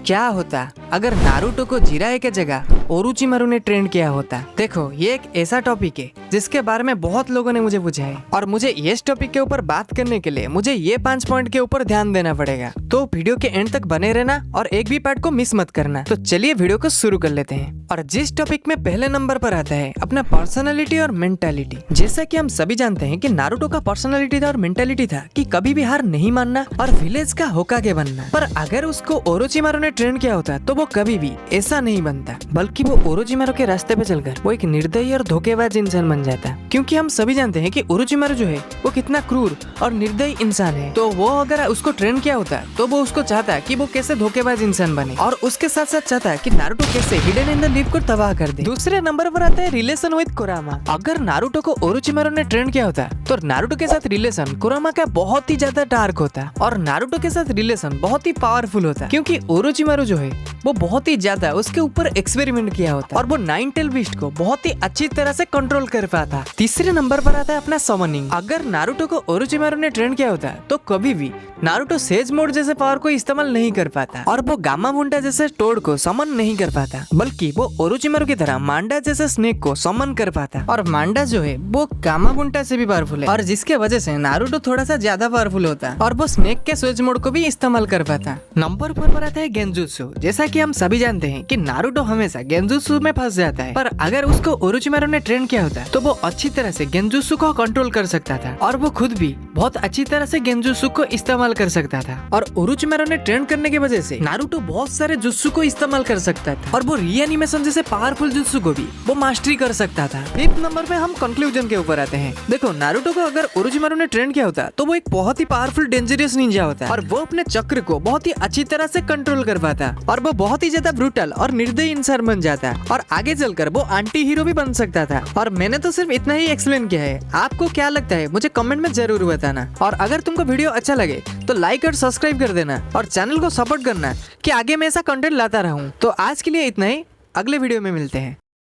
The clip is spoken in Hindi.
क्या होता अगर नारुतो को जिराए के जगह ओरोचिमारू ने ट्रेंड किया होता। देखो ये एक ऐसा टॉपिक है जिसके बारे में बहुत लोगों ने मुझे पूछा है और मुझे इस टॉपिक के ऊपर बात करने के लिए मुझे ये 5 पॉइंट के ऊपर ध्यान देना पड़ेगा। तो वीडियो के एंड तक बने रहना और एक भी पार्ट को मिस मत करना। तो चलिए वीडियो को शुरू कर लेते हैं। और जिस टॉपिक में पहले नंबर पर आता है अपना पर्सनालिटी और मेंटालिटी। जैसा कि हम सभी जानते हैं कि नारुतो का पर्सनालिटी था और मेंटालिटी था कि कभी भी हार नहीं मानना और विलेज का होकागे बनना। पर अगर उसको ओरोचिमारू ने ट्रेन किया होता तो वो कभी भी ऐसा नहीं बनता, बल्कि वो ओरोचिमारू के रास्ते पे चलकर वो एक निर्दयी और धोखेबाज इंसान बन जाता। क्योंकि हम सभी जानते हैं कि ओरोचिमारू जो है वो कितना क्रूर और निर्दयी इंसान है। तो वो अगर उसको ट्रेन किया होता तो वो उसको चाहता कि वो कैसे धोखेबाज इंसान बने और उसके साथ साथ चाहता कि नारुतो कैसे हिडन इन द लीफ को तबाह कर दे। दूसरे नंबर पर आता है रिलेशन विद कुरामा। अगर नारुतो को ओरोचिमारू ने ट्रेन किया होता तो नारुतो के साथ रिलेशन कुरामा का बहुत ही ज्यादा डार्क होता और नारुतो के साथ रिलेशन बहुत ही पावरफुल होता। क्योंकि ओरोचिमारू जो है वो बहुत ही ज्यादा उसके ऊपर एक्सपेरिमेंट किया होता और वो नाइन टेल बीस्ट को बहुत ही अच्छी तरह से कंट्रोल कर पाता। तीसरे नंबर पर आता है अपना समनिंग। अगर नारुतो को ओरोचिमारू ने ट्रेन किया होता तो कभी भी नारुतो सेज मोड जैसे पावर को इस्तेमाल नहीं कर पाता और वो गामा बुंडा जैसे टोड को समन नहीं कर पाता, बल्कि वो ओरोचिमारू की तरह मांडा जैसे स्नेक को समन कर पाता। और मांडा जो है वो गामा बुंडा से भी पावरफुल है और जिसके वजह से नारुतो थोड़ा सा ज्यादा पावरफुल होता और वो स्नेक के सेज मोड को भी इस्तेमाल कर पाता। नंबर 4 पर आता है गेंजुत्सु। जैसा कि हम सभी जानते हैं कि नारुतो हमेशा गेंजुत्सु में फंस जाता है, पर अगर उसको ओरोचिमारू ने ट्रेन किया होता तो वो अच्छी तरह से गेंजुत्सु को कंट्रोल कर सकता था और वो खुद भी बहुत अच्छी तरह से गेंजुत्सु को इस्तेमाल कर सकता था। और ओरोचिमारू ने ट्रेन करने की वजह से नारुतो बहुत सारे जुत्सु को इस्तेमाल कर सकता था और वो रीएनिमेशन जैसे पावरफुल जुत्सु को भी वो मास्टरी कर सकता था। 5th नंबर पे हम कंक्लूजन के ऊपर आते हैं। देखो नारुतो को अगर ओरोचिमारू ने ट्रेन किया होता तो वो एक बहुत ही पावरफुल डेंजरस निंजा होता और वो अपने चक्र को बहुत ही अच्छी तरह से कंट्रोल कर पाता और वो बहुत ही ज्यादा ब्रूटल और निर्दयी इंसान बन जाता और आगे चलकर वो एंटी हीरो भी बन सकता था। और मैंने तो सिर्फ इतना ही एक्सप्लेन किया है, आपको क्या लगता है मुझे कमेंट में जरूर बताना। और अगर तुमको वीडियो अच्छा लगे तो लाइक और सब्सक्राइब कर देना और चैनल को सपोर्ट करना कि आगे मैं ऐसा कंटेंट लाता रहूं। तो आज के लिए इतना ही, अगले वीडियो में मिलते हैं।